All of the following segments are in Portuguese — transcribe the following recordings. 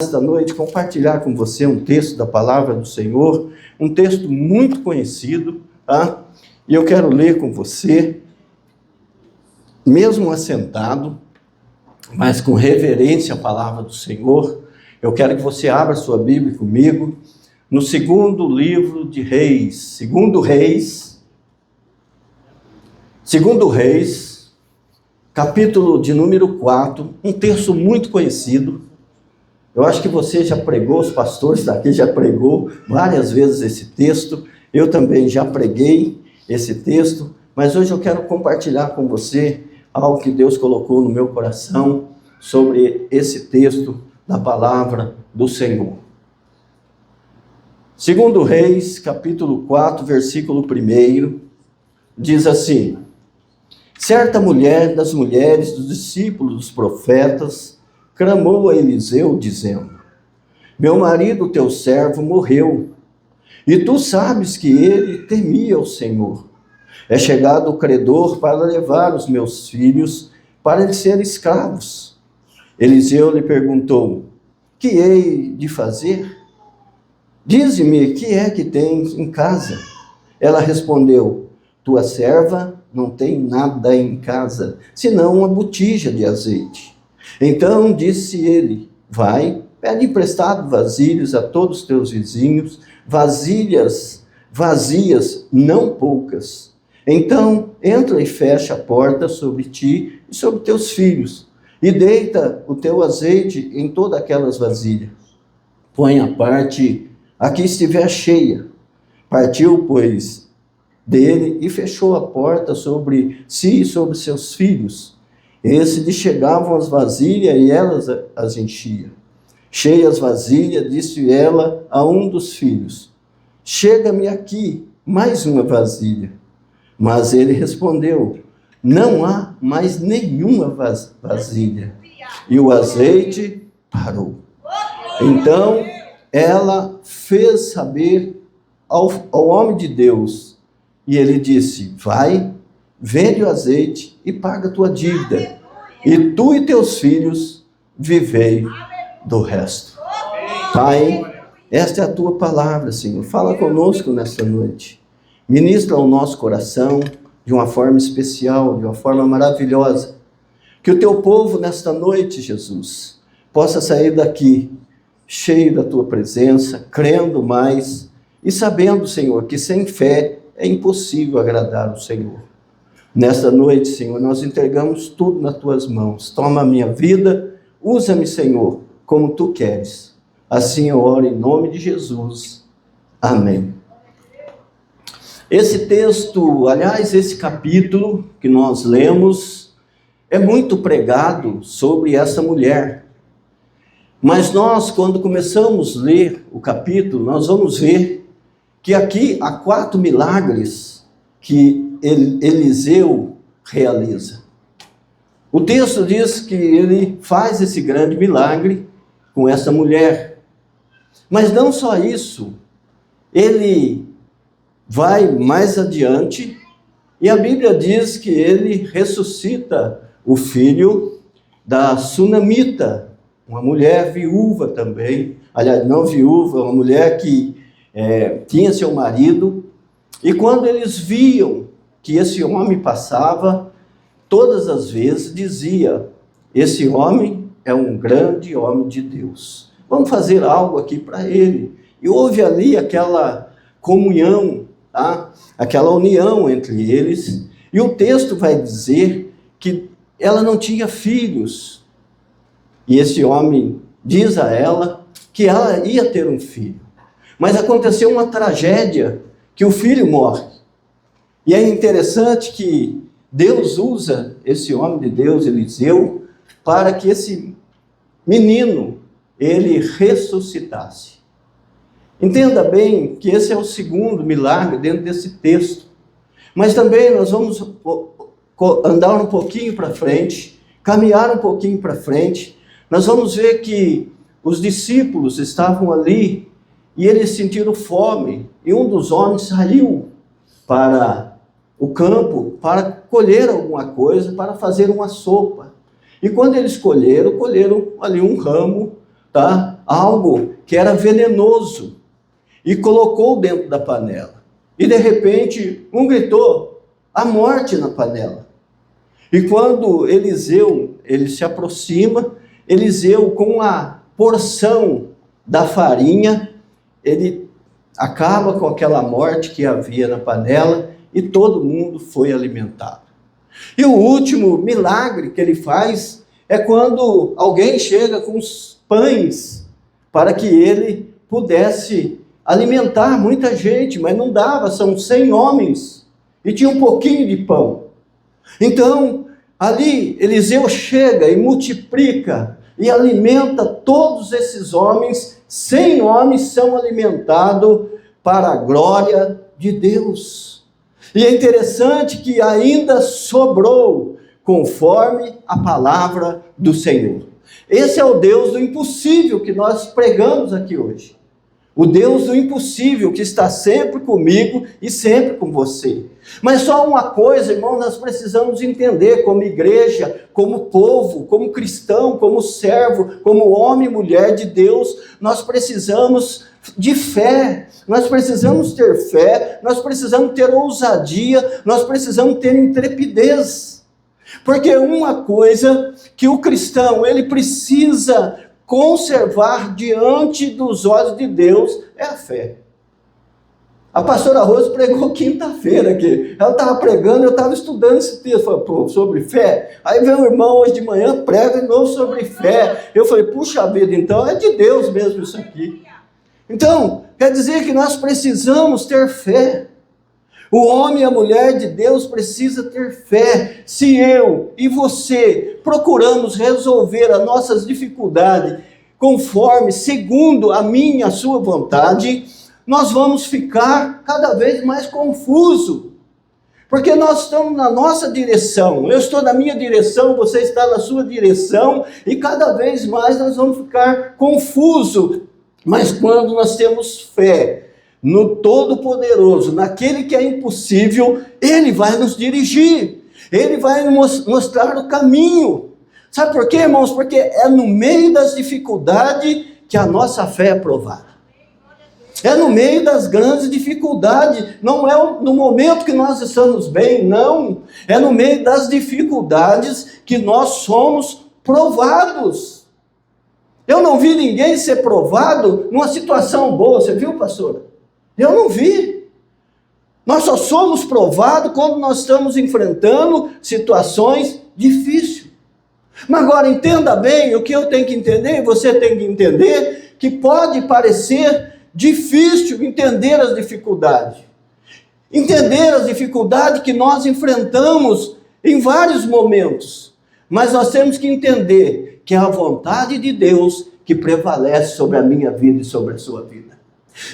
Esta noite compartilhar com você um texto da palavra do Senhor, um texto muito conhecido, tá? E eu quero ler com você, mesmo assentado, mas com reverência à palavra do Senhor. Eu quero que você abra sua Bíblia comigo, no segundo livro de Reis, segundo Reis, capítulo de número 4, um texto muito conhecido. Eu acho que você já pregou, os pastores daqui já pregou várias vezes esse texto, eu também já preguei esse texto, mas hoje eu quero compartilhar com você algo que Deus colocou no meu coração sobre esse texto da palavra do Senhor. Segundo Reis, capítulo 4, versículo 1, diz assim: certa mulher das mulheres dos discípulos dos profetas clamou a Eliseu, dizendo: meu marido, teu servo, morreu, e tu sabes que ele temia o Senhor. É chegado o credor para levar os meus filhos para eles serem escravos. Eliseu lhe perguntou: que hei de fazer? Dize-me, que é que tens em casa? Ela respondeu: tua serva não tem nada em casa, senão uma botija de azeite. Então disse ele: vai, pede emprestado vasilhas a todos os teus vizinhos, vasilhas vazias, não poucas. Então entra e fecha a porta sobre ti e sobre teus filhos, e deita o teu azeite em todas aquelas vasilhas. Põe a parte a que estiver cheia. Partiu, pois, dele e fechou a porta sobre si e sobre seus filhos. Esse lhe chegavam as vasilhas e elas as enchia. Cheia as vasilhas, disse ela a um dos filhos: chega-me aqui mais uma vasilha. Mas ele respondeu: não há mais nenhuma vasilha. E o azeite parou. Então ela fez saber ao homem de Deus, e ele disse: vai, vende o azeite e paga a tua dívida, e tu e teus filhos vivei do resto. Pai, esta é a tua palavra, Senhor. Fala conosco nesta noite. Ministra ao nosso coração de uma forma especial, de uma forma maravilhosa. Que o teu povo nesta noite, Jesus, possa sair daqui cheio da tua presença, crendo mais e sabendo, Senhor, que sem fé é impossível agradar o Senhor. Nesta noite, Senhor, nós entregamos tudo nas tuas mãos. Toma a minha vida, usa-me, Senhor, como tu queres. Assim eu oro em nome de Jesus. Amém. Esse texto, aliás, esse capítulo que nós lemos, é muito pregado sobre essa mulher. Mas nós, quando começamos a ler o capítulo, nós vamos ver que aqui há 4 milagres que Eliseu realiza. O texto diz que ele faz esse grande milagre com essa mulher. Mas não só isso, ele vai mais adiante e a Bíblia diz que ele ressuscita o filho da sunamita, uma mulher viúva também, aliás, não viúva, uma mulher que tinha seu marido, e quando eles viam que esse homem passava, todas as vezes dizia: esse homem é um grande homem de Deus, vamos fazer algo aqui para ele. E houve ali aquela comunhão, tá? Aquela união entre eles, e o texto vai dizer que ela não tinha filhos, e esse homem diz a ela que ela ia ter um filho. Mas aconteceu uma tragédia, que o filho morre. E é interessante que Deus usa esse homem de Deus, Eliseu, para que esse menino, ele ressuscitasse. Entenda bem que esse é o segundo milagre dentro desse texto. Mas também nós vamos andar um pouquinho para frente, caminhar um pouquinho para frente. Nós vamos ver que os discípulos estavam ali e eles sentiram fome. E um dos homens saiu para o campo para colher alguma coisa, para fazer uma sopa. E quando eles colheram ali um ramo, tá? algo que era venenoso e colocou dentro da panela. E de repente, um gritou, a morte na panela. E quando Eliseu, ele se aproxima, Eliseu com a porção da farinha, ele acaba com aquela morte que havia na panela e todo mundo foi alimentado. E o último milagre que ele faz é quando alguém chega com os pães para que ele pudesse alimentar muita gente, mas não dava, são 100 homens e tinha um pouquinho de pão. Então, ali Eliseu chega e multiplica e alimenta todos esses homens. 100 homens são alimentados para a glória de Deus. E é interessante que ainda sobrou, conforme a palavra do Senhor. Esse é o Deus do impossível que nós pregamos aqui hoje. O Deus do impossível que está sempre comigo e sempre com você. Mas só uma coisa, irmão, nós precisamos entender como igreja, como povo, como cristão, como servo, como homem e mulher de Deus, nós precisamos de fé, nós precisamos ter fé, nós precisamos ter ousadia, nós precisamos ter intrepidez. Porque uma coisa que o cristão, ele precisa conservar diante dos olhos de Deus é a fé. A pastora Rose pregou quinta-feira aqui. Ela estava pregando, eu estava estudando esse texto sobre fé. Aí veio um irmão hoje de manhã, prega de novo sobre fé. Eu falei, puxa vida, então é de Deus mesmo isso aqui. Então, quer dizer que nós precisamos ter fé. O homem e a mulher de Deus precisa ter fé. Se eu e você procuramos resolver as nossas dificuldades conforme, segundo a minha, a sua vontade, nós vamos ficar cada vez mais confusos. Porque nós estamos na nossa direção, eu estou na minha direção, você está na sua direção, e cada vez mais nós vamos ficar confusos. Mas quando nós temos fé no Todo-Poderoso, naquele que é impossível, Ele vai nos dirigir, Ele vai nos mostrar o caminho. Sabe por quê, irmãos? Porque é no meio das dificuldades que a nossa fé é provada. É no meio das grandes dificuldades, não é no momento que nós estamos bem, não. É no meio das dificuldades que nós somos provados. Eu não vi ninguém ser provado numa situação boa, você viu, pastora? Eu não vi. Nós só somos provados quando nós estamos enfrentando situações difíceis. Mas agora entenda bem, o que eu tenho que entender, e você tem que entender, que pode parecer difícil entender as dificuldades. Entender as dificuldades que nós enfrentamos em vários momentos. Mas nós temos que entender que é a vontade de Deus que prevalece sobre a minha vida e sobre a sua vida.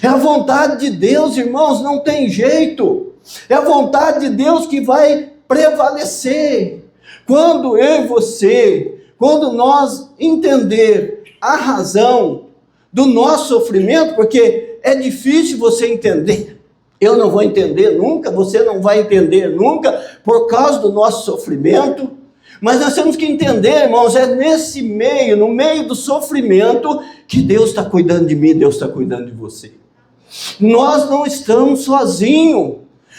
É a vontade de Deus, irmãos, não tem jeito. É a vontade de Deus que vai prevalecer. Quando eu e você, quando nós entender a razão do nosso sofrimento, porque é difícil você entender. Eu não vou entender nunca, você não vai entender nunca, por causa do nosso sofrimento. Mas nós temos que entender, irmãos, é nesse meio, no meio do sofrimento, que Deus está cuidando de mim, Deus está cuidando de você. Nós não estamos sozinhos,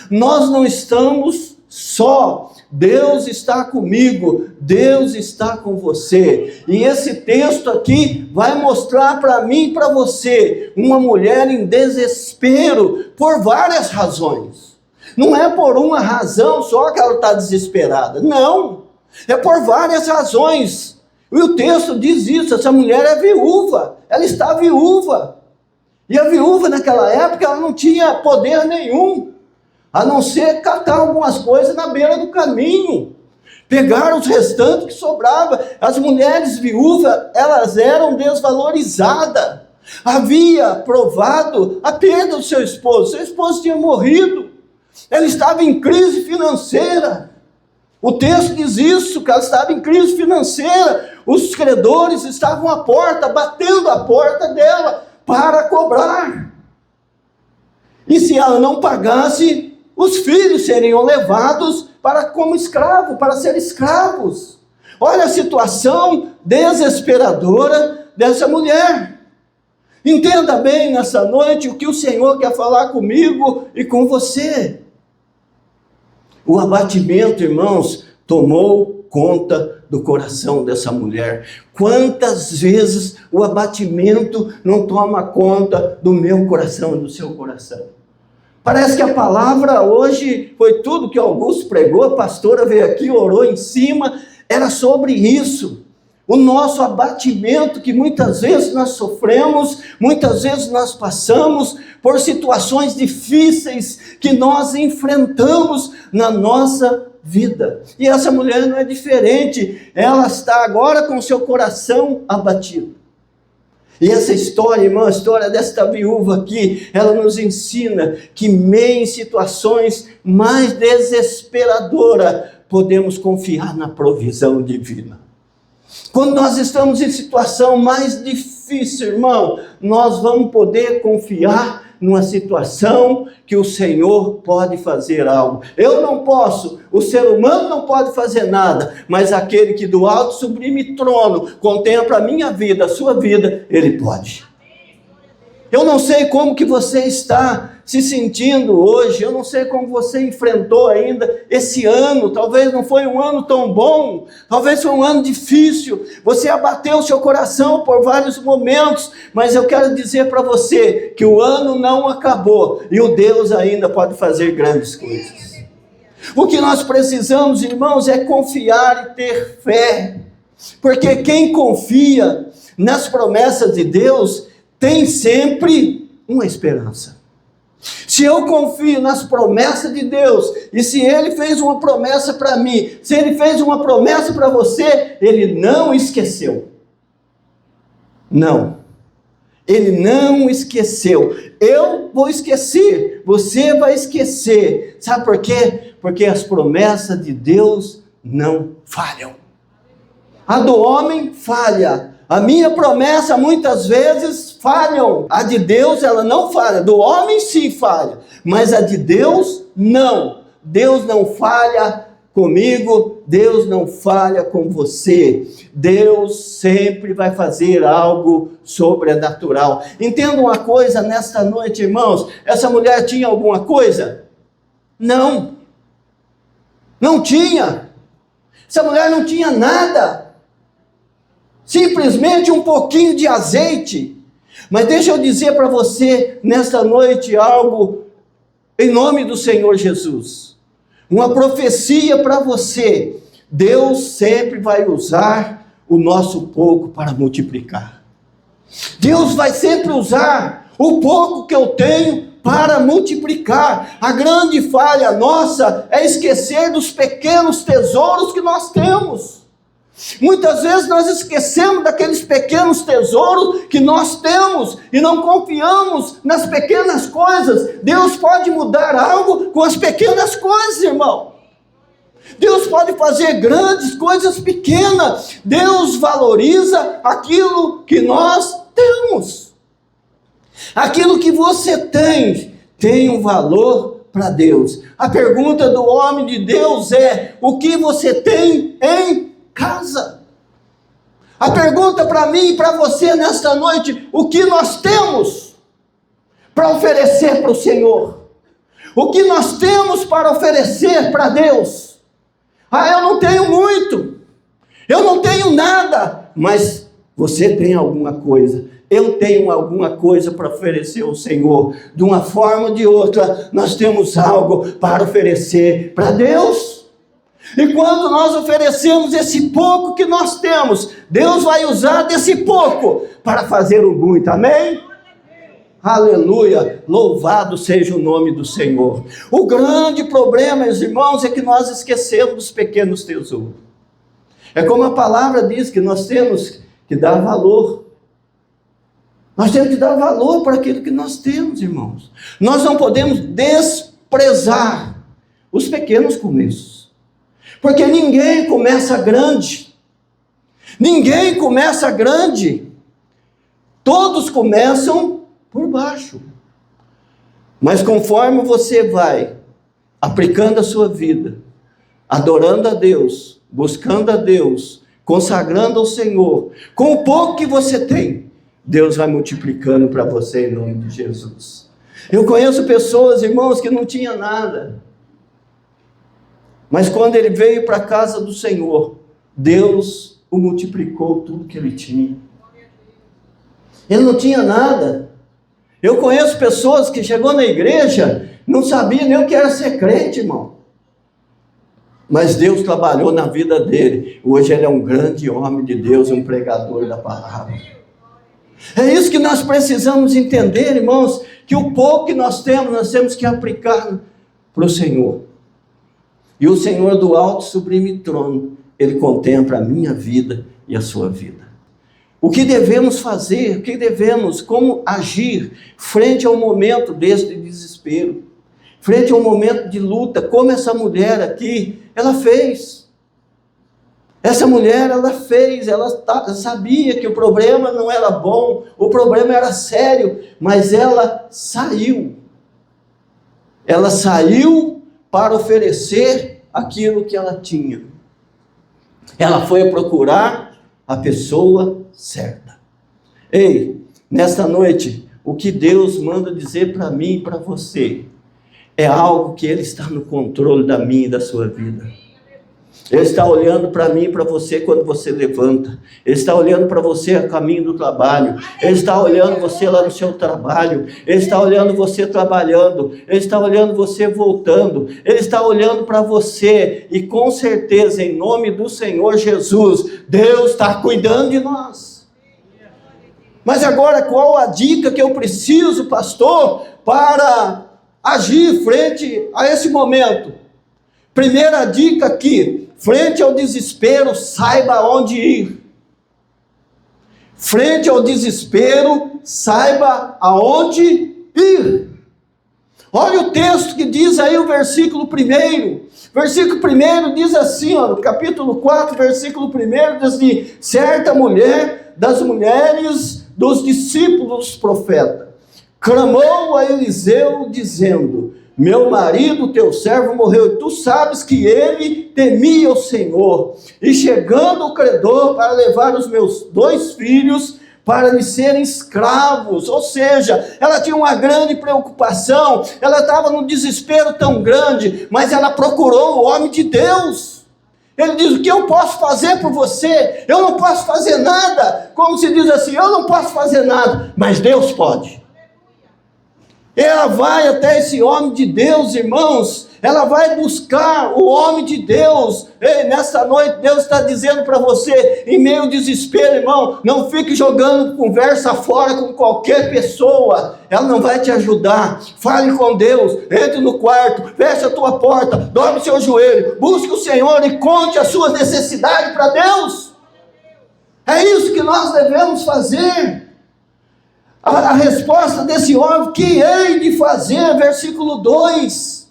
nós não estamos só. Deus está comigo, Deus está com você. E esse texto aqui vai mostrar para mim e para você uma mulher em desespero por várias razões. Não é por uma razão só que ela está desesperada, não. É por várias razões. E o texto diz isso, essa mulher é viúva, ela está viúva. E a viúva naquela época ela não tinha poder nenhum, a não ser catar algumas coisas na beira do caminho, pegar os restantes que sobravam. As mulheres viúvas, elas eram desvalorizadas. Havia provado a perda do seu esposo tinha morrido, ela estava em crise financeira. O texto diz isso, que ela estava em crise financeira, os credores estavam à porta, batendo a porta dela para cobrar. E se ela não pagasse, os filhos seriam levados como escravo, para ser escravos. Olha a situação desesperadora dessa mulher. Entenda bem nessa noite o que o Senhor quer falar comigo e com você. O abatimento, irmãos, tomou conta do coração dessa mulher. Quantas vezes o abatimento não toma conta do meu coração e do seu coração? Parece que a palavra hoje foi tudo que Augusto pregou, a pastora veio aqui, orou em cima, era sobre isso. O nosso abatimento que muitas vezes nós sofremos, muitas vezes nós passamos por situações difíceis que nós enfrentamos na nossa vida. E essa mulher não é diferente, ela está agora com seu coração abatido. E essa história, irmão, a história desta viúva aqui, ela nos ensina que mesmo em situações mais desesperadoras, podemos confiar na provisão divina. Quando nós estamos em situação mais difícil, irmão, nós vamos poder confiar numa situação que o Senhor pode fazer algo. Eu não posso, o ser humano não pode fazer nada, mas aquele que do alto sublime trono contempla a minha vida, a sua vida, ele pode. Eu não sei como que você está se sentindo hoje, eu não sei como você enfrentou ainda esse ano, talvez não foi um ano tão bom, talvez foi um ano difícil, você abateu o seu coração por vários momentos, mas eu quero dizer para você que o ano não acabou e o Deus ainda pode fazer grandes coisas. O que nós precisamos, irmãos, é confiar e ter fé, porque quem confia nas promessas de Deus tem sempre uma esperança. Se eu confio nas promessas de Deus, e se Ele fez uma promessa para mim, se Ele fez uma promessa para você, Ele não esqueceu. Não. Ele não esqueceu. Eu vou esquecer, você vai esquecer. Sabe por quê? Porque as promessas de Deus não falham. A do homem falha. A minha promessa muitas vezes falham. A de Deus ela não falha. Do homem sim falha. Mas a de Deus não. Deus não falha comigo. Deus não falha com você. Deus sempre vai fazer algo sobrenatural. Entenda uma coisa nesta noite, irmãos. Essa mulher tinha alguma coisa? Não. Não tinha. Essa mulher não tinha nada. Simplesmente um pouquinho de azeite. Mas deixa eu dizer para você nesta noite algo em nome do Senhor Jesus. Uma profecia para você. Deus sempre vai usar o nosso pouco para multiplicar. Deus vai sempre usar o pouco que eu tenho para multiplicar. A grande falha nossa é esquecer dos pequenos tesouros que nós temos. Muitas vezes nós esquecemos daqueles pequenos tesouros que nós temos e não confiamos nas pequenas coisas. Deus pode mudar algo com as pequenas coisas, irmão. Deus pode fazer grandes coisas pequenas. Deus valoriza aquilo que nós temos. Aquilo que você tem um valor para Deus. A pergunta do homem de Deus é: o que você tem em casa? A pergunta para mim e para você nesta noite: o que nós temos para oferecer para o Senhor? O que nós temos para oferecer para Deus? Eu não tenho muito, eu não tenho nada, mas você tem alguma coisa. Eu tenho alguma coisa para oferecer ao Senhor. De uma forma ou de outra, nós temos algo para oferecer para Deus. E quando nós oferecemos esse pouco que nós temos, Deus vai usar desse pouco para fazer o muito, amém? Aleluia, louvado seja o nome do Senhor. O grande problema, meus irmãos, é que nós esquecemos dos pequenos tesouros. É como a palavra diz, que nós temos que dar valor. Nós temos que dar valor para aquilo que nós temos, irmãos. Nós não podemos desprezar os pequenos começos. Porque ninguém começa grande. Ninguém começa grande. Todos começam por baixo. Mas conforme você vai aplicando a sua vida, adorando a Deus, buscando a Deus, consagrando ao Senhor, com o pouco que você tem, Deus vai multiplicando para você em nome de Jesus. Eu conheço pessoas, irmãos, que não tinham nada. Mas quando ele veio para a casa do Senhor, Deus o multiplicou tudo que ele tinha. Ele não tinha nada. Eu conheço pessoas que chegou na igreja, não sabia nem o que era ser crente, irmão. Mas Deus trabalhou na vida dele. Hoje ele é um grande homem de Deus, um pregador da palavra. É isso que nós precisamos entender, irmãos, que o pouco que nós temos que aplicar para o Senhor. E o Senhor do alto sublime trono, Ele contempla a minha vida e a sua vida. O que devemos fazer, como agir frente ao momento deste desespero, frente ao momento de luta, como essa mulher aqui, ela fez. Essa mulher, ela sabia que o problema não era bom, o problema era sério, mas ela saiu. Ela saiu para oferecer aquilo que ela tinha. Ela foi procurar a pessoa certa. Ei, nesta noite, o que Deus manda dizer para mim e para você é algo que Ele está no controle da minha e da sua vida. Ele está olhando para mim e para você quando você levanta. Ele está olhando para você a caminho do trabalho. Ele está olhando você lá no seu trabalho. Ele está olhando você trabalhando. Ele está olhando você voltando. Ele está olhando para você. E com certeza, em nome do Senhor Jesus, Deus está cuidando de nós. Mas agora, qual a dica que eu preciso, pastor, para agir frente a esse momento? Primeira dica aqui. Frente ao desespero, saiba onde ir. Frente ao desespero, saiba aonde ir. Olha o texto que diz aí o versículo 1. Versículo 1 diz assim, no capítulo 4, versículo 1, diz assim: certa mulher das mulheres dos discípulos dos profetas clamou a Eliseu dizendo: meu marido, teu servo, morreu, e tu sabes que ele temia o Senhor. E chegando o credor para levar os meus 2 filhos para lhe serem escravos. Ou seja, ela tinha uma grande preocupação, ela estava num desespero tão grande, mas ela procurou o homem de Deus. Ele diz: o que eu posso fazer por você? Eu não posso fazer nada. Como se diz assim, eu não posso fazer nada, mas Deus pode. Ela vai até esse homem de Deus, irmãos. Ela vai buscar o homem de Deus. Ei, nessa noite Deus está dizendo para você, em meio ao desespero, irmão, não fique jogando conversa fora com qualquer pessoa. Ela não vai te ajudar. Fale com Deus, entre no quarto, feche a tua porta, dobre o seu joelho, busque o Senhor e conte a sua necessidade para Deus. É isso que nós devemos fazer. A resposta desse homem: que hei de fazer? Versículo 2.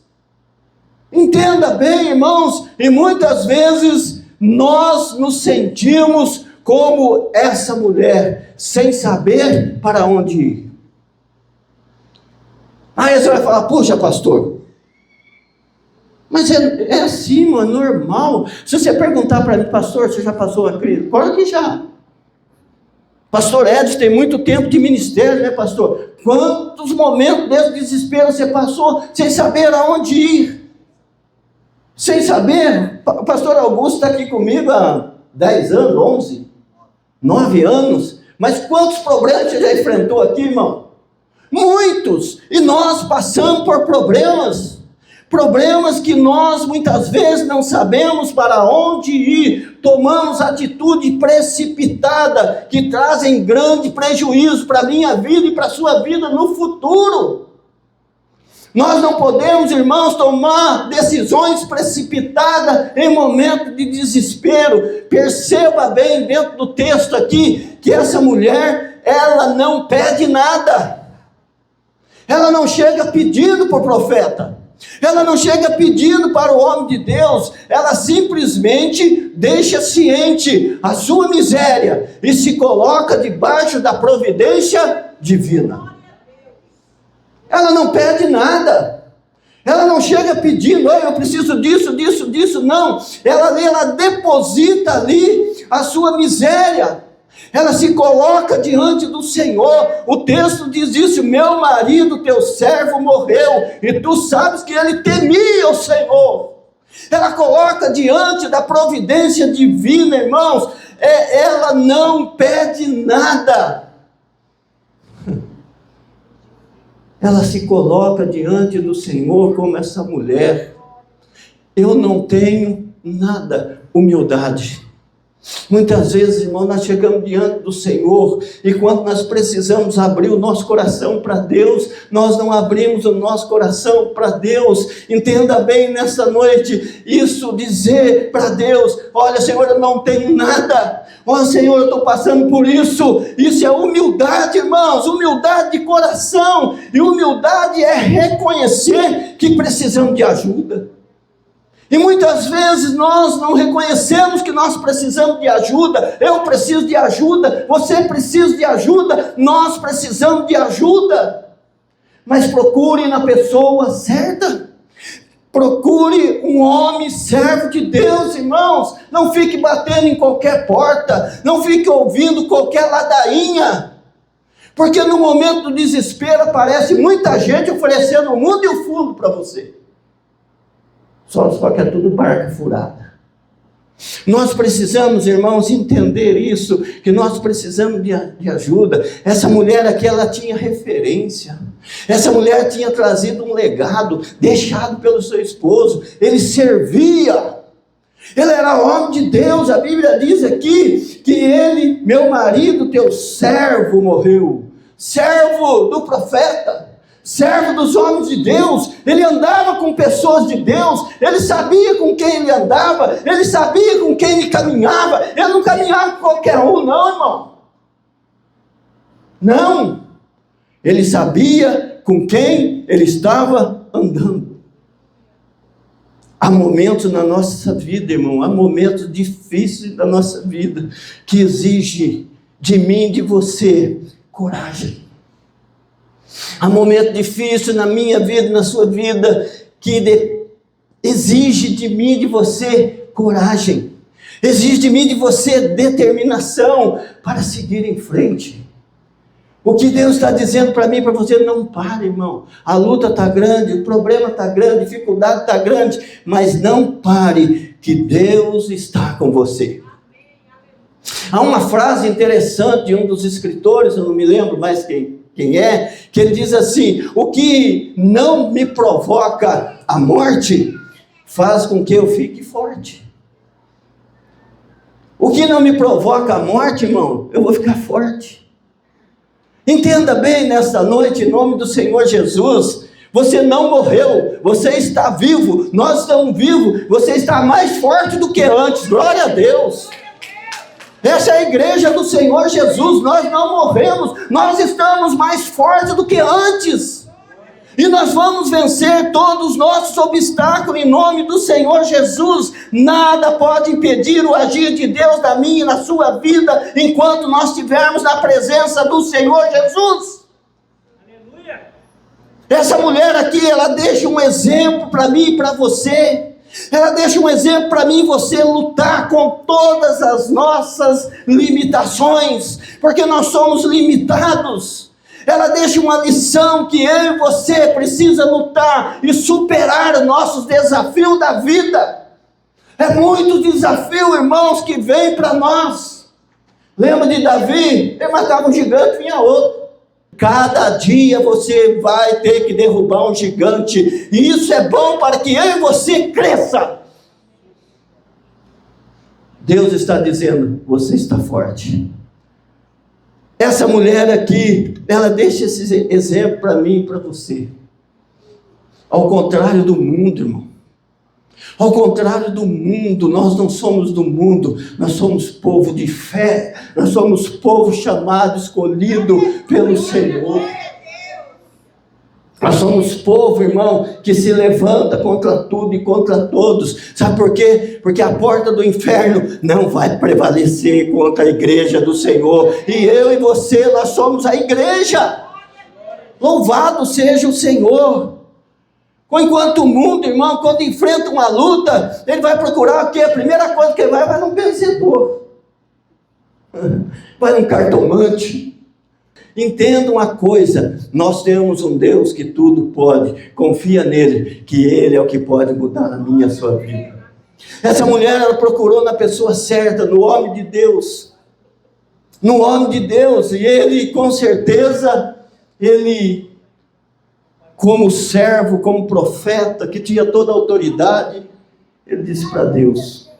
Entenda bem, irmãos, e muitas vezes nós nos sentimos como essa mulher, sem saber para onde ir. Aí você vai falar: puxa, pastor, mas é assim, mano, normal. Se você perguntar para mim: pastor, você já passou uma crise? Claro que já. Pastor Edson tem muito tempo de ministério, né, pastor? Quantos momentos desse desespero você passou sem saber aonde ir? Sem saber? O pastor Augusto está aqui comigo há 10 anos, 11, 9 anos. Mas quantos problemas você já enfrentou aqui, irmão? Muitos! E nós passamos por problemas. Problemas que nós muitas vezes não sabemos para onde ir, tomamos atitude precipitada que trazem grande prejuízo para a minha vida e para a sua vida no futuro. Nós não podemos, irmãos, tomar decisões precipitadas em momento de desespero. Perceba bem dentro do texto aqui que essa mulher, ela não pede nada. Ela não chega pedindo para o profeta. Ela não chega pedindo para o homem de Deus, ela simplesmente deixa ciente a sua miséria e se coloca debaixo da providência divina. Ela não pede nada, ela não chega pedindo: eu preciso disso, não. Ela deposita ali a sua miséria, Ela se coloca diante do Senhor. O texto diz isso: meu marido, teu servo, morreu, e tu sabes que ele temia o Senhor. Ela coloca diante da providência divina, irmãos. Ela não pede nada. Ela se coloca diante do Senhor como essa mulher. Eu não tenho nada. Humildade. Muitas vezes, irmão, nós chegamos diante do Senhor e quando nós precisamos abrir o nosso coração para Deus, nós não abrimos o nosso coração para Deus. Entenda bem nessa noite, isso dizer para Deus: olha, Senhor, eu não tenho nada. Olha, Senhor, eu estou passando por isso. Isso é humildade, irmãos, humildade de coração. E humildade é reconhecer que precisamos de ajuda. E muitas vezes nós não reconhecemos que nós precisamos de ajuda. Eu preciso de ajuda, você precisa de ajuda, nós precisamos de ajuda. Mas procure na pessoa certa. Procure um homem servo de Deus, irmãos. Não fique batendo em qualquer porta, não fique ouvindo qualquer ladainha. Porque no momento do desespero aparece muita gente oferecendo o mundo e o fundo para você. Só que é tudo barca furada. Nós precisamos, irmãos, entender isso, que nós precisamos de ajuda. Essa mulher aqui, ela tinha referência. Essa mulher tinha trazido um legado, deixado pelo seu esposo. Ele servia. Ele era homem de Deus. A Bíblia diz aqui que ele, meu marido, teu servo, morreu. Servo do profeta. Servo dos homens de Deus. Ele andava com pessoas de Deus, ele sabia com quem ele andava, ele sabia com quem ele caminhava. Ele não caminhava com qualquer um, não, irmão. Não, ele sabia com quem ele estava andando. Há momentos na nossa vida, irmão, há momentos difíceis da nossa vida, que exige de mim e de você coragem. Há momentos difíceis na minha vida, na sua vida, que exige de mim e de você coragem. Exige de mim e de você determinação para seguir em frente. O que Deus está dizendo para mim e para você: não pare, irmão. A luta está grande, o problema está grande, a dificuldade está grande, mas não pare, que Deus está com você. Há uma frase interessante de um dos escritores, eu não me lembro mais quem é, que ele diz assim: o que não me provoca a morte, faz com que eu fique forte. O que não me provoca a morte, irmão, eu vou ficar forte. Entenda bem nesta noite, em nome do Senhor Jesus, você não morreu, você está vivo, nós estamos vivos, você está mais forte do que antes, glória a Deus. Essa é a igreja do Senhor Jesus. Nós não morremos, nós estamos mais fortes do que antes. E nós vamos vencer todos os nossos obstáculos em nome do Senhor Jesus. Nada pode impedir o agir de Deus na minha e na sua vida, enquanto nós estivermos na presença do Senhor Jesus. Aleluia. Essa mulher aqui, ela deixa um exemplo para mim e para você. Ela deixa um exemplo para mim e você lutar com todas as nossas limitações, porque nós somos limitados. Ela deixa uma lição que eu e você precisa lutar e superar os nossos desafios da vida. É muito desafio, irmãos, que vem para nós. Lembra de Davi? Ele matava um gigante, vinha outro. Cada dia você vai ter que derrubar um gigante, e isso é bom para que eu e você cresça. Deus está dizendo: você está forte. Essa mulher aqui, ela deixa esse exemplo para mim e para você. Ao contrário do mundo, irmão. Ao contrário do mundo, nós não somos do mundo, nós somos povo de fé, nós somos povo chamado, escolhido pelo Senhor. Nós somos povo, irmão, que se levanta contra tudo e contra todos. Sabe por quê? Porque a porta do inferno não vai prevalecer contra a igreja do Senhor. E eu e você, nós somos a igreja. Louvado seja o Senhor. Enquanto o mundo, irmão, quando enfrenta uma luta, ele vai procurar o quê? A primeira coisa que ele vai num vencedor. Vai um cartomante. Entenda uma coisa, nós temos um Deus que tudo pode, confia nele, que ele é o que pode mudar a minha e a sua vida. Essa mulher, ela procurou na pessoa certa, no homem de Deus, e ele, com certeza, ele, como servo, como profeta, que tinha toda a autoridade, ele disse para Deus.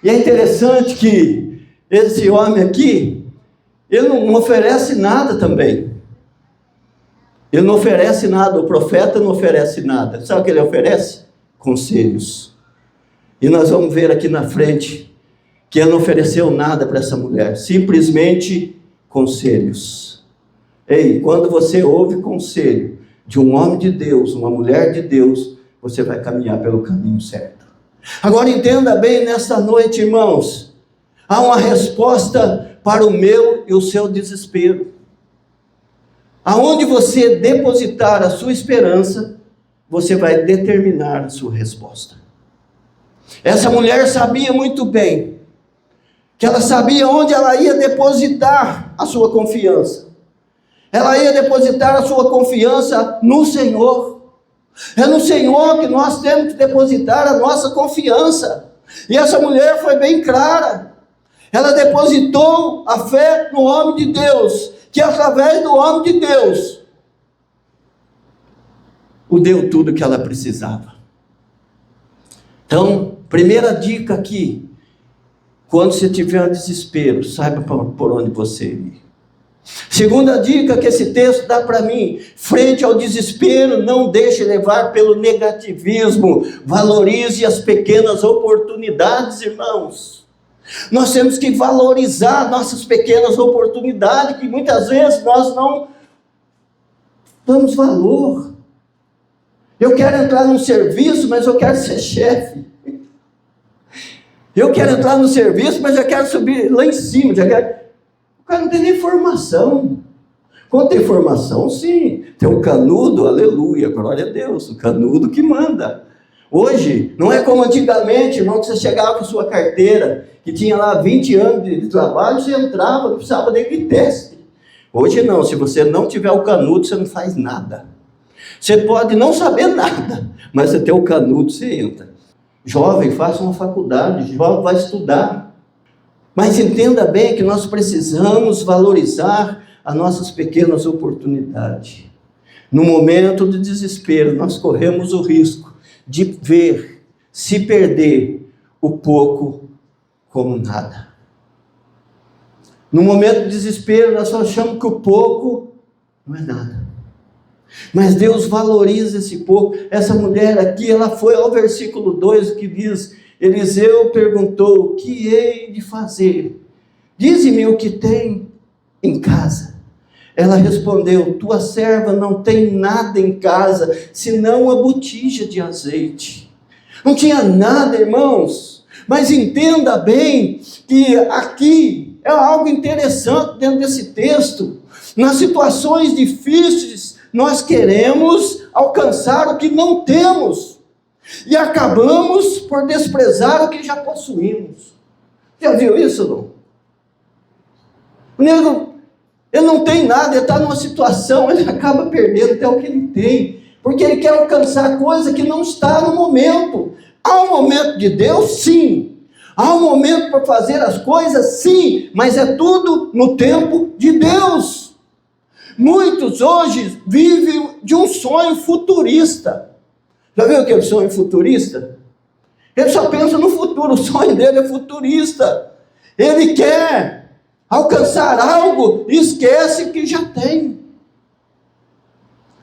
E é interessante que esse homem aqui, ele não oferece nada também. Ele não oferece nada, o profeta não oferece nada. Sabe o que ele oferece? Conselhos. E nós vamos ver aqui na frente que ele não ofereceu nada para essa mulher, simplesmente conselhos. Ei, quando você ouve conselho de um homem de Deus, uma mulher de Deus, você vai caminhar pelo caminho certo. Agora entenda bem nesta noite, irmãos, há uma resposta para o meu e o seu desespero. Aonde você depositar a sua esperança, você vai determinar a sua resposta. Essa mulher sabia muito bem que ela sabia onde ela ia depositar a sua confiança. Ela ia depositar a sua confiança no Senhor. É no Senhor que nós temos que depositar a nossa confiança. E essa mulher foi bem clara. Ela depositou a fé no homem de Deus, que através do homem de Deus, o deu tudo que ela precisava. Então, primeira dica aqui, quando você tiver um desespero, saiba por onde você ir. Segunda dica que esse texto dá para mim: frente ao desespero, não deixe levar pelo negativismo, valorize as pequenas oportunidades, irmãos. Nós temos que valorizar nossas pequenas oportunidades, que muitas vezes nós não damos valor. Eu quero entrar num serviço, mas eu quero ser chefe. Eu quero entrar no serviço, mas já quero subir lá em cima. O cara não tem nem formação. Quando tem formação, sim. Tem o canudo, aleluia, glória a Deus. O canudo que manda. Hoje, não é como antigamente, irmão, que você chegava com sua carteira, que tinha lá 20 anos de trabalho, você entrava, não precisava nem de teste. Hoje não, se você não tiver o canudo, você não faz nada. Você pode não saber nada, mas você tem o canudo, você entra. Jovem, faça uma faculdade, jovem, vai estudar. Mas entenda bem que nós precisamos valorizar as nossas pequenas oportunidades. No momento de desespero, nós corremos o risco de ver, se perder, o pouco como nada. No momento de desespero, nós só achamos que o pouco não é nada. Mas Deus valoriza esse pouco. Essa mulher aqui, ela foi ao versículo 2, que diz: Eliseu perguntou, o que hei de fazer? Dize-me o que tem em casa. Ela respondeu, tua serva não tem nada em casa, senão a botija de azeite. Não tinha nada, irmãos. Mas entenda bem que aqui é algo interessante dentro desse texto. Nas situações difíceis, nós queremos alcançar o que não temos. E acabamos por desprezar o que já possuímos. Já viu isso, não? O nego, ele não tem nada, ele está numa situação, ele acaba perdendo até o que ele tem. Porque ele quer alcançar coisa que não está no momento. Há um momento de Deus? Sim. Há um momento para fazer as coisas? Sim. Mas é tudo no tempo de Deus. Muitos hoje vivem de um sonho futurista. Já viu aquele sonho futurista? Ele só pensa no futuro, o sonho dele é futurista. Ele quer alcançar algo e esquece que já tem.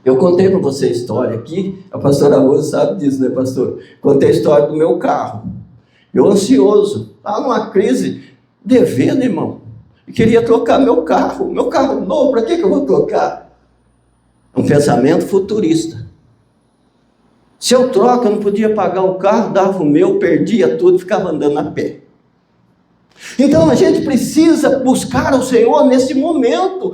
Eu contei para você a história aqui, a pastora Rosa sabe disso, né, pastor? Contei a história do meu carro. Eu ansioso, estava numa crise, devendo, irmão. E queria trocar meu carro novo, para que eu vou trocar? Um pensamento futurista. Se eu troco, eu não podia pagar o carro, dava o meu, perdia tudo, ficava andando a pé. Então a gente precisa buscar o Senhor nesse momento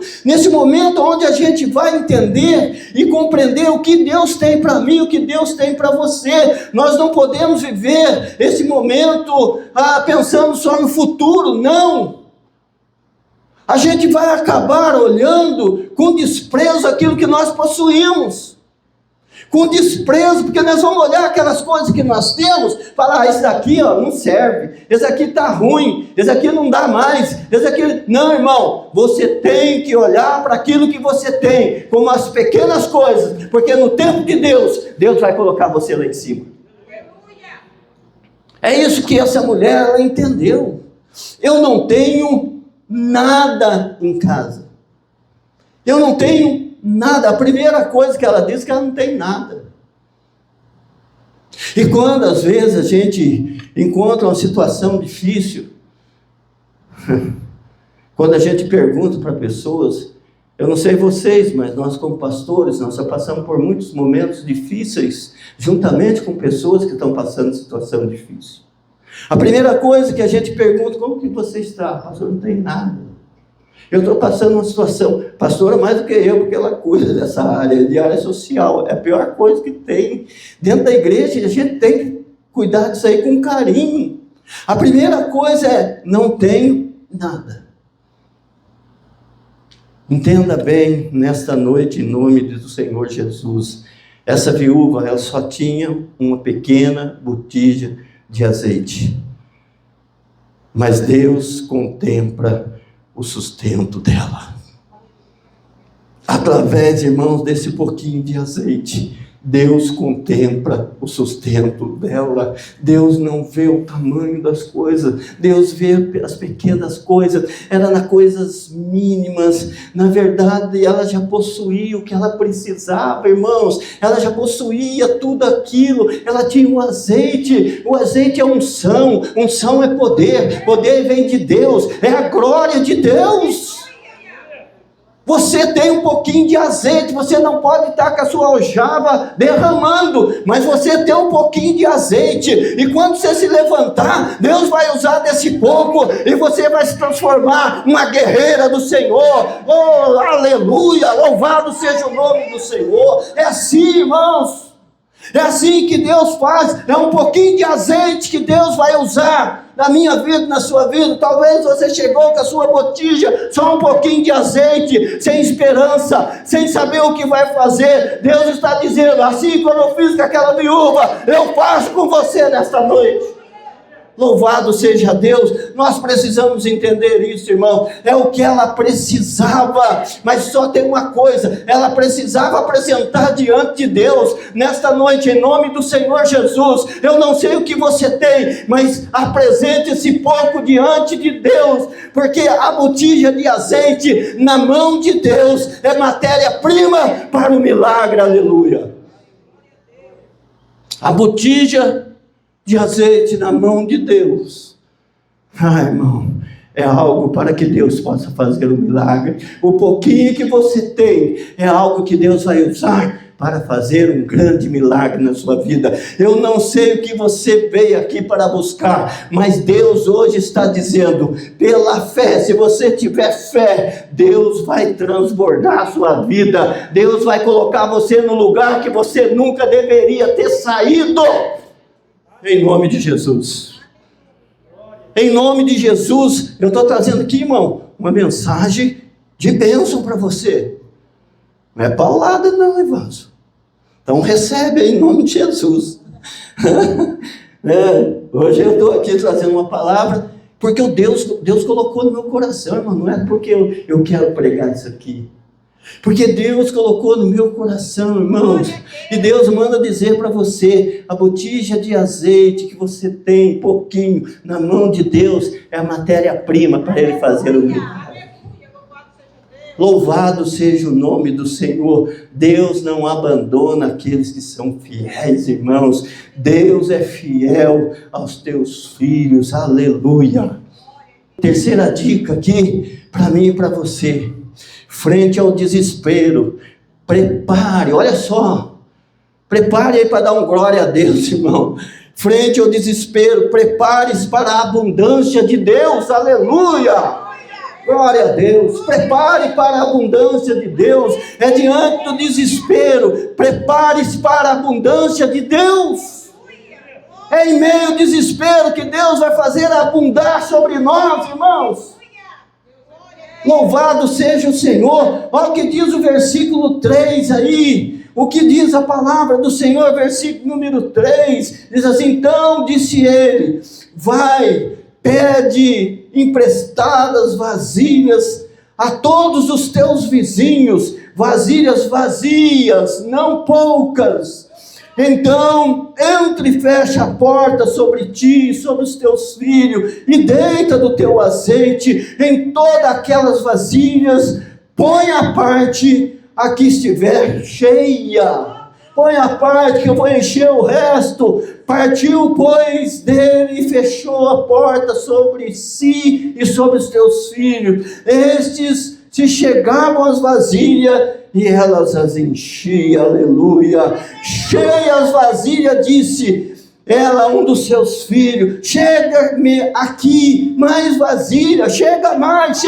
onde a gente vai entender e compreender o que Deus tem para mim, o que Deus tem para você. Nós não podemos viver esse momento pensando só no futuro, não. A gente vai acabar olhando com desprezo aquilo que nós possuímos. Com desprezo, porque nós vamos olhar aquelas coisas que nós temos, falar, esse daqui ó, não serve, esse aqui está ruim, esse aqui não dá mais, esse aqui... Não, irmão, você tem que olhar para aquilo que você tem, como as pequenas coisas, porque no tempo de Deus, Deus vai colocar você lá em cima. É isso que essa mulher, ela entendeu. Eu não tenho nada em casa. Eu não tenho nada. A primeira coisa que ela diz é que ela não tem nada. E quando às vezes a gente encontra uma situação difícil, quando a gente pergunta para pessoas, eu não sei vocês, mas nós como pastores, nós já passamos por muitos momentos difíceis, juntamente com pessoas que estão passando situação difícil. A primeira coisa que a gente pergunta, como que você está? Pastor, não tem nada. Eu estou passando uma situação, pastora mais do que eu, porque ela cuida dessa área, de área social. É a pior coisa que tem. Dentro da igreja, a gente tem que cuidar disso aí com carinho. A primeira coisa é, não tenho nada. Entenda bem, nesta noite, em nome do Senhor Jesus, essa viúva, ela só tinha uma pequena botija de azeite. Mas Deus contempla o sustento dela. Através, irmãos, desse pouquinho de azeite, Deus contempla o sustento dela. Deus não vê o tamanho das coisas, Deus vê as pequenas coisas. Era nas coisas mínimas. Na verdade, ela já possuía o que ela precisava, irmãos. Ela já possuía tudo aquilo. Ela tinha um azeite. O azeite é unção. Unção é poder. Poder vem de Deus. É a glória de Deus. Você tem um pouquinho de azeite, você não pode estar com a sua aljava derramando, mas você tem um pouquinho de azeite, e quando você se levantar, Deus vai usar desse pouco, e você vai se transformar uma guerreira do Senhor. Oh, aleluia, louvado seja o nome do Senhor. É assim, irmãos, é assim que Deus faz. É um pouquinho de azeite que Deus vai usar na minha vida, na sua vida. Talvez você chegou com a sua botija, só um pouquinho de azeite, sem esperança, sem saber o que vai fazer. Deus está dizendo, assim como eu fiz com aquela viúva, eu faço com você nesta noite. Louvado seja Deus. Nós precisamos entender isso, irmão. É o que ela precisava, mas só tem uma coisa, ela precisava apresentar diante de Deus. Nesta noite, em nome do Senhor Jesus, eu não sei o que você tem, mas apresente esse pouco diante de Deus, porque a botija de azeite na mão de Deus é matéria-prima para o milagre, aleluia. A botija de azeite na mão de Deus, irmão, é algo para que Deus possa fazer um milagre. O pouquinho que você tem é algo que Deus vai usar para fazer um grande milagre na sua vida. Eu não sei o que você veio aqui para buscar, mas Deus hoje está dizendo, pela fé, se você tiver fé, Deus vai transbordar a sua vida. Deus vai colocar você no lugar que você nunca deveria ter saído. Em nome de Jesus. Em nome de Jesus, eu estou trazendo aqui, irmão, uma mensagem de bênção para você. Não é paulada não, irmão. Então recebe em nome de Jesus. Hoje eu estou aqui trazendo uma palavra, porque Deus colocou no meu coração, irmão. Não é porque eu quero pregar isso aqui. Porque Deus colocou no meu coração, irmãos. E Deus manda dizer para você, a botija de azeite que você tem, pouquinho, na mão de Deus, é a matéria-prima para Ele fazer o milagre. Louvado seja o nome do Senhor. Deus não abandona aqueles que são fiéis, irmãos. Deus é fiel aos teus filhos, aleluia. Terceira dica aqui, para mim e para você. Frente ao desespero, prepare, olha só, prepare aí para dar um glória a Deus, irmão. Frente ao desespero, prepare-se para a abundância de Deus, aleluia, glória a Deus. Prepare para a abundância de Deus. É diante do desespero, prepare-se para a abundância de Deus. É em meio ao desespero que Deus vai fazer abundar sobre nós, irmãos. Louvado seja o Senhor. Olha o que diz o versículo 3 aí. O que diz a palavra do Senhor, versículo número 3. Diz assim: então disse ele: vai, pede emprestadas vasilhas a todos os teus vizinhos, vasilhas vazias, não poucas. Então, entra e fecha a porta sobre ti e sobre os teus filhos, e deita do teu azeite em todas aquelas vasilhas, põe a parte a que estiver cheia. Põe a parte que eu vou encher o resto. Partiu, pois, dele e fechou a porta sobre si e sobre os teus filhos. Estes se chegavam às vasilhas e elas as enchiam, aleluia. Cheias vasilhas, disse ela a um dos seus filhos: chega-me aqui mais vasilha, chega mais.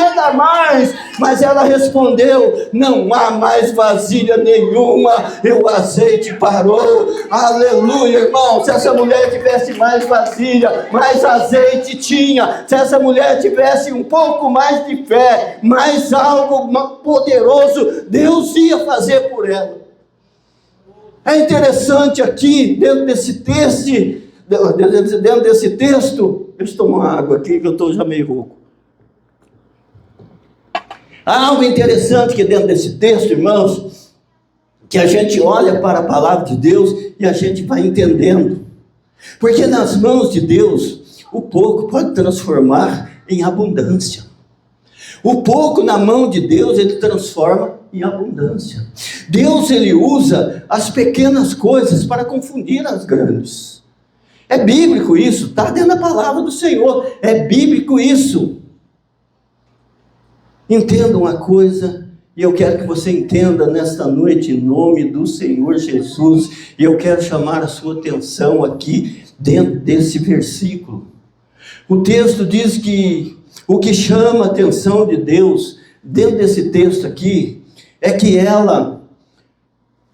Mas ela respondeu: não há mais vasilha nenhuma, e o azeite parou. Aleluia, irmão. Se essa mulher tivesse mais vasilha, mais azeite tinha. Se essa mulher tivesse um pouco mais de fé, mais algo poderoso, Deus ia fazer por ela. É interessante aqui, dentro desse texto, deixa eu tomar uma água aqui, que eu estou já meio rouco. Há algo interessante que dentro desse texto, irmãos, que a gente olha para a palavra de Deus e a gente vai entendendo. Porque nas mãos de Deus, o pouco pode transformar em abundância. O pouco na mão de Deus, ele transforma em abundância. Deus, ele usa as pequenas coisas para confundir as grandes. É bíblico isso, está dentro da palavra do Senhor. É bíblico isso. Entenda uma coisa, e eu quero que você entenda nesta noite, em nome do Senhor Jesus, e eu quero chamar a sua atenção aqui, dentro desse versículo. O texto diz que o que chama a atenção de Deus, dentro desse texto aqui, é que ela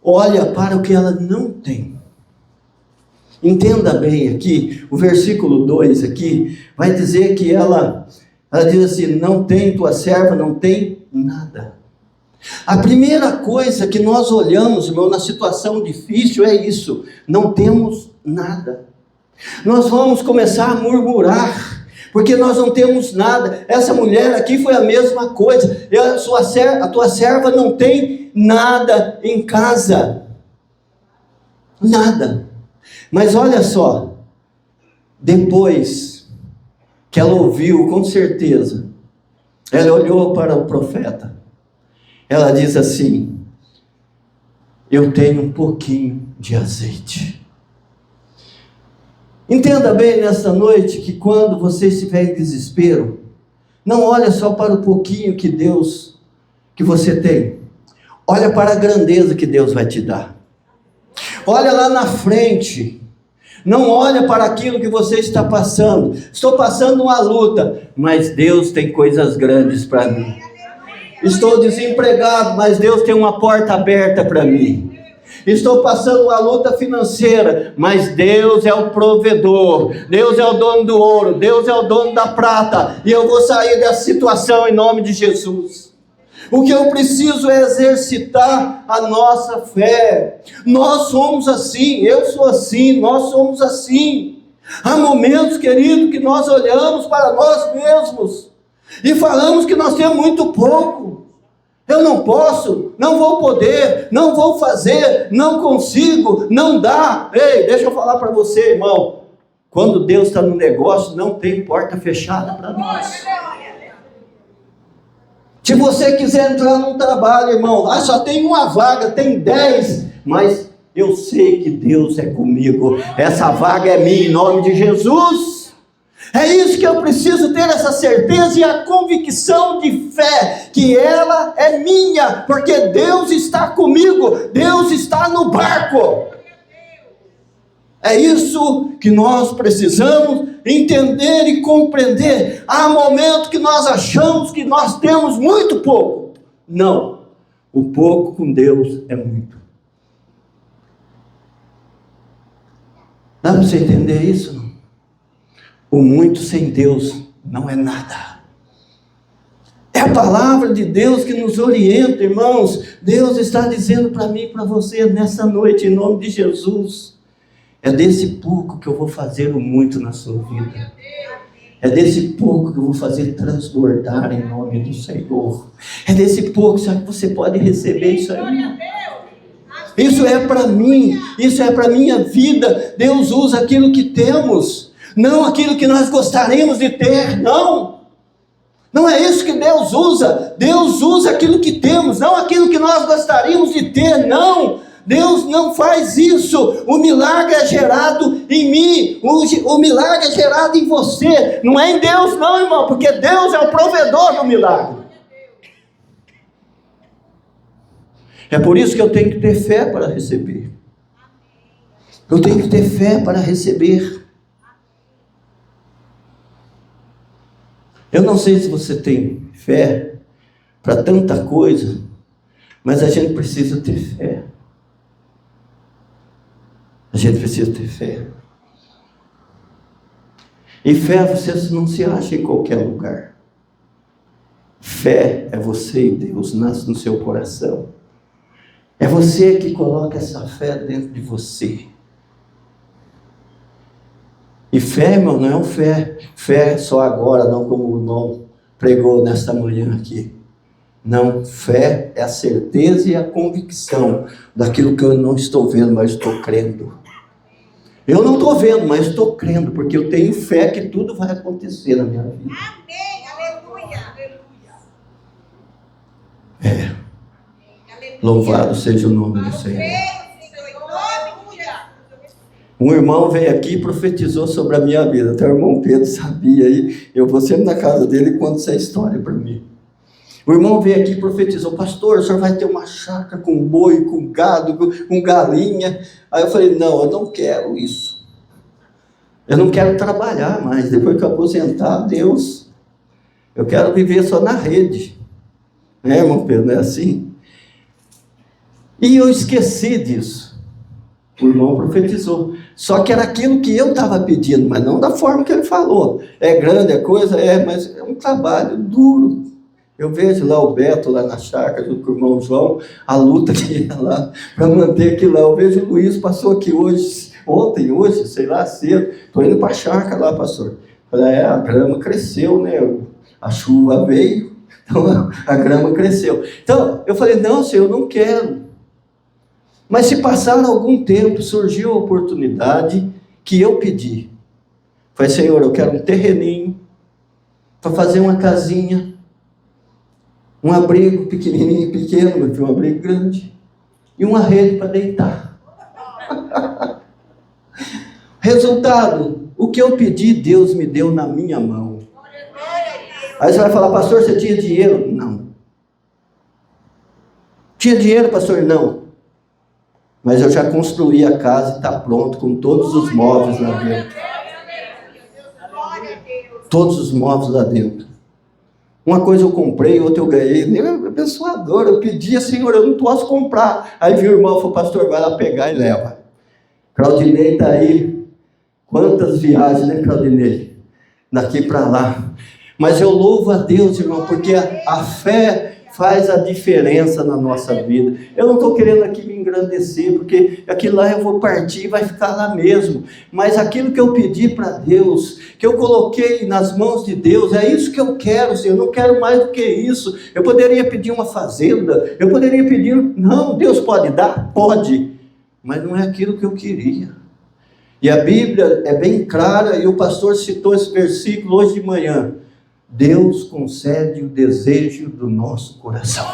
olha para o que ela não tem. Entenda bem aqui, o versículo 2 aqui, vai dizer que ela diz assim: não tem, tua serva não tem nada. A primeira coisa que nós olhamos, irmão, na situação difícil é isso: não temos nada. Nós vamos começar a murmurar, porque nós não temos nada. Essa mulher aqui foi a mesma coisa. A tua serva não tem nada em casa. Nada. Mas olha só, depois que ela ouviu, com certeza, ela olhou para o profeta. Ela diz assim: eu tenho um pouquinho de azeite. Entenda bem nesta noite que quando você estiver em desespero, não olha só para o pouquinho que você tem. Olha para a grandeza que Deus vai te dar. Olha lá na frente. Não olha para aquilo que você está passando. Estou passando uma luta, mas Deus tem coisas grandes para mim. Estou desempregado, mas Deus tem uma porta aberta para mim. Estou passando uma luta financeira, mas Deus é o provedor. Deus é o dono do ouro. Deus é o dono da prata. E eu vou sair dessa situação em nome de Jesus. O que eu preciso é exercitar a nossa fé. Nós somos assim, eu sou assim, nós somos assim. Há momentos, querido, que nós olhamos para nós mesmos e falamos que nós temos muito pouco. Eu não posso, não vou poder, não vou fazer, não consigo, não dá. Ei, deixa eu falar para você, irmão. Quando Deus está no negócio, não tem porta fechada para nós. Se você quiser entrar num trabalho, irmão, só tem uma vaga, tem 10, mas eu sei que Deus é comigo. Essa vaga é minha em nome de Jesus. É isso que eu preciso ter, essa certeza e a convicção de fé, que ela é minha, porque Deus está comigo, Deus está no barco. É isso que nós precisamos entender e compreender. Há momentos que nós achamos que nós temos muito pouco. Não, o pouco com Deus é muito. Dá para você entender isso? Não? O muito sem Deus não é nada. É a palavra de Deus que nos orienta, irmãos. Deus está dizendo para mim e para você nessa noite, em nome de Jesus. É desse pouco que eu vou fazer o muito na sua vida. É desse pouco que eu vou fazer transbordar em nome do Senhor. É desse pouco que você pode receber isso aí. Isso é para mim, isso é para a minha vida. Deus usa aquilo que temos, não aquilo que nós gostaríamos de ter, não. Não é isso que Deus usa. Deus usa aquilo que temos, não aquilo que nós gostaríamos de ter, não. Deus não faz isso. O milagre é gerado em mim, o milagre é gerado em você. Não é em Deus não, irmão, porque Deus é o provedor do milagre. É por isso que eu tenho que ter fé para receber. Eu tenho que ter fé para receber. Eu não sei se você tem fé para tanta coisa, mas a gente precisa ter fé. A gente precisa ter fé. E fé você não se acha em qualquer lugar. Fé é você e Deus, nasce no seu coração. É você que coloca essa fé dentro de você. E fé, irmão, não é fé só agora, não como o irmão pregou nesta manhã aqui. Não, fé é a certeza e a convicção daquilo que eu não estou vendo, mas estou crendo. Eu não estou vendo, mas estou crendo, porque eu tenho fé que tudo vai acontecer na minha vida. Amém, aleluia. É. Louvado seja o nome do Senhor. Um irmão veio aqui e profetizou sobre a minha vida. Até o irmão Pedro sabia aí. Eu vou sempre na casa dele e conto essa história para mim. O irmão veio aqui e profetizou: pastor, o senhor vai ter uma chácara com boi, com gado, com galinha. Aí eu falei: não, eu não quero isso. Eu não quero trabalhar mais. Depois que eu aposentar, Deus, eu quero viver só na rede. Né, irmão Pedro? Não é assim? E eu esqueci disso. O irmão profetizou. Só que era aquilo que eu estava pedindo, mas não da forma que ele falou. É grande, é coisa, mas é um trabalho duro. Eu vejo lá o Beto, lá na chácara, junto com o irmão João, a luta que ia lá para manter aquilo lá. Eu vejo o Luiz, passou aqui ontem, sei lá, cedo. Estou indo para a chácara lá, pastor. Falei: a grama cresceu, né? A chuva veio, então a grama cresceu. Então, eu falei: não, Senhor, eu não quero. Mas se passar algum tempo, surgiu a oportunidade que eu pedi. Falei: Senhor, eu quero um terreninho para fazer uma casinha, um abrigo pequenininho, pequeno, mas um abrigo grande, e uma rede para deitar. Resultado, o que eu pedi, Deus me deu na minha mão. Aí você vai falar: pastor, você tinha dinheiro? Não. Tinha dinheiro, pastor? Não. Mas eu já construí a casa e está pronto, com todos os móveis lá dentro. Todos os móveis lá dentro. Uma coisa eu comprei, outra eu ganhei. Nem abençoador, eu pedi: Senhor, eu não posso comprar. Aí viu o irmão e falou: pastor, vai lá pegar e leva. Claudinei está aí. Quantas viagens, né, Claudinei? Daqui para lá. Mas eu louvo a Deus, irmão, porque a fé faz a diferença na nossa vida. Eu não estou querendo aqui me engrandecer, porque aquilo lá eu vou partir e vai ficar lá mesmo. Mas aquilo que eu pedi para Deus, que eu coloquei nas mãos de Deus, é isso que eu quero, Senhor. Eu não quero mais do que isso. Eu poderia pedir uma fazenda, eu poderia pedir... Não, Deus pode dar? Pode. Mas não é aquilo que eu queria. E a Bíblia é bem clara, e o pastor citou esse versículo hoje de manhã. Deus concede o desejo do nosso coração.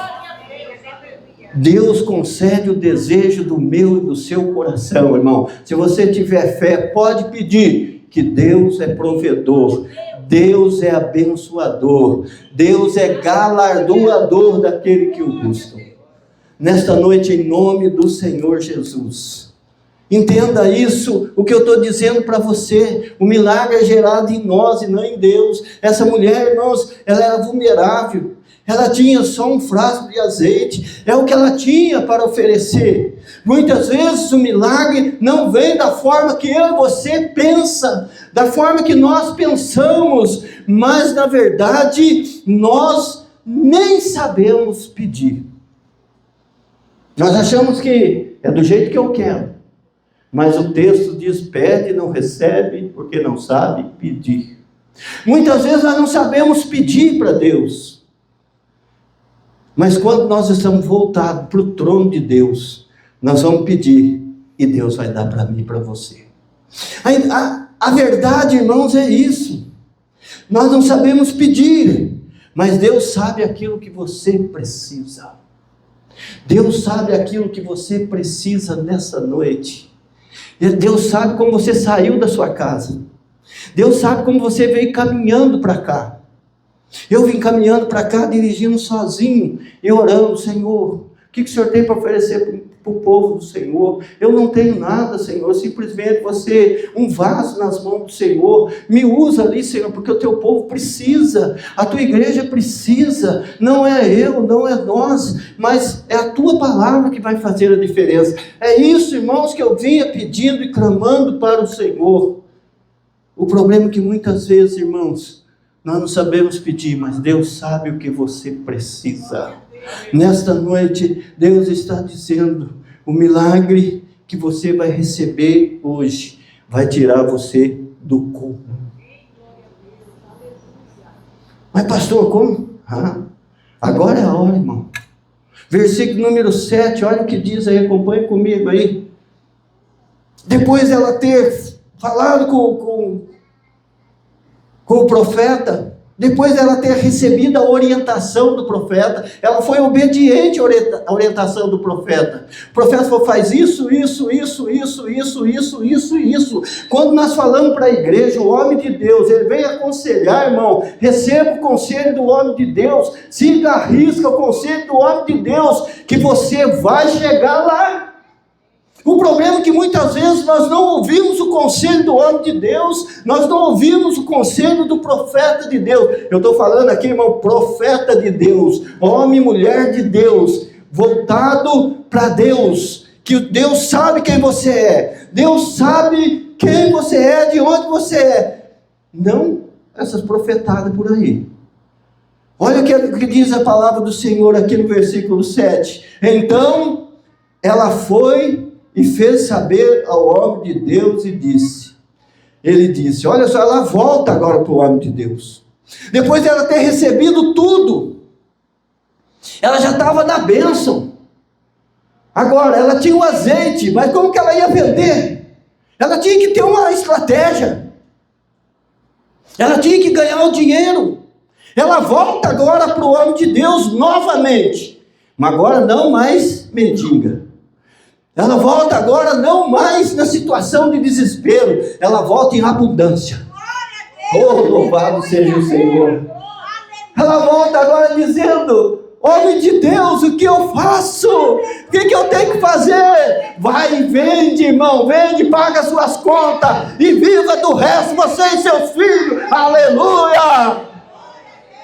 Deus concede o desejo do meu e do seu coração, irmão. Se você tiver fé, pode pedir, que Deus é provedor, Deus é abençoador, Deus é galardoador daquele que o busca. Nesta noite, em nome do Senhor Jesus, entenda isso, o que eu estou dizendo para você. O milagre é gerado em nós e não em Deus. Essa mulher, irmãos, ela era vulnerável. Ela tinha só um frasco de azeite. É o que ela tinha para oferecer. Muitas vezes o milagre não vem da forma que eu e você pensa, da forma que nós pensamos. Mas na verdade, nós nem sabemos pedir. Nós achamos que é do jeito que eu quero. Mas o texto diz, pede e não recebe, porque não sabe pedir. Muitas vezes nós não sabemos pedir para Deus. Mas quando nós estamos voltados para o trono de Deus, nós vamos pedir e Deus vai dar para mim e para você. A verdade, irmãos, é isso. Nós não sabemos pedir, mas Deus sabe aquilo que você precisa. Deus sabe aquilo que você precisa nessa noite. Deus sabe como você saiu da sua casa. Deus sabe como você veio caminhando para cá. Eu vim caminhando para cá, dirigindo sozinho e orando, Senhor, o que o Senhor tem para oferecer para o povo do Senhor? Eu não tenho nada, Senhor, simplesmente você, um vaso nas mãos do Senhor, me usa ali, Senhor, porque o teu povo precisa, a tua igreja precisa, não é eu, não é nós, mas é a tua palavra que vai fazer a diferença. É isso, irmãos, que eu vinha pedindo e clamando para o Senhor. O problema é que muitas vezes, irmãos, nós não sabemos pedir, mas Deus sabe o que você precisa. Nesta noite, Deus está dizendo, o milagre que você vai receber hoje, vai tirar você do coma. Mas pastor, como? Agora é a hora, irmão. Versículo número 7, olha o que diz aí, acompanhe comigo aí. Depois ela ter falado com o profeta, depois dela ter recebido a orientação do profeta, ela foi obediente à orientação do profeta. O profeta falou, faz isso. Quando nós falamos para a igreja, o homem de Deus, ele vem aconselhar, irmão, receba o conselho do homem de Deus, siga a risca o conselho do homem de Deus, que você vai chegar lá. O problema é que muitas vezes nós não ouvimos o conselho do homem de Deus, nós não ouvimos o conselho do profeta de Deus. Eu estou falando aqui, irmão, profeta de Deus, homem e mulher de Deus, voltado para Deus, que Deus sabe quem você é, Deus sabe quem você é, de onde você é. Não essas profetadas por aí. Olha o que diz a palavra do Senhor aqui no versículo 7. Então, ela foi e fez saber ao homem de Deus e disse, ele disse, olha só, ela volta agora para o homem de Deus, depois de ela ter recebido tudo, ela já estava na bênção, agora ela tinha o azeite, mas como que ela ia vender? Ela tinha que ter uma estratégia, ela tinha que ganhar o dinheiro, ela volta agora para o homem de Deus novamente, mas agora não mais mendiga. Ela volta agora não mais na situação de desespero, ela volta em abundância. Oh, louvado seja o Senhor. Ela volta agora dizendo, homem de Deus, o que eu faço? O que eu tenho que fazer? Vai e vende, irmão, vende, paga suas contas e viva do resto, você e seus filhos. Aleluia!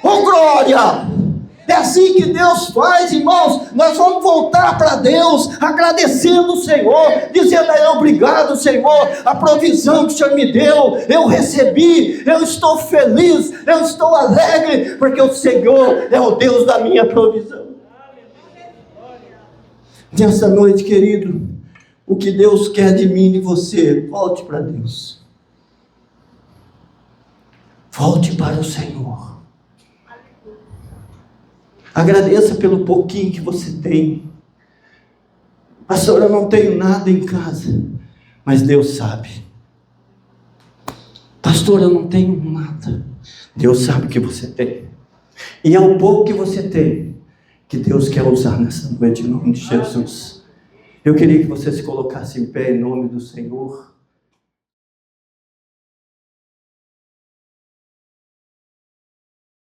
Oh, glória! É assim que Deus faz, irmãos. Nós vamos voltar para Deus, agradecendo o Senhor, dizendo a Ele, obrigado, Senhor, a provisão que o Senhor me deu, eu recebi, eu estou feliz, eu estou alegre, porque o Senhor é o Deus da minha provisão. Nessa noite, querido, o que Deus quer de mim e de você, volte para Deus. Volte para o Senhor. Agradeça pelo pouquinho que você tem. Pastor, eu não tenho nada em casa, mas Deus sabe. Pastor, eu não tenho nada. Deus sabe o que você tem. E é o pouco que você tem que Deus quer usar nessa noite, em nome de Jesus. Eu queria que você se colocasse em pé em nome do Senhor.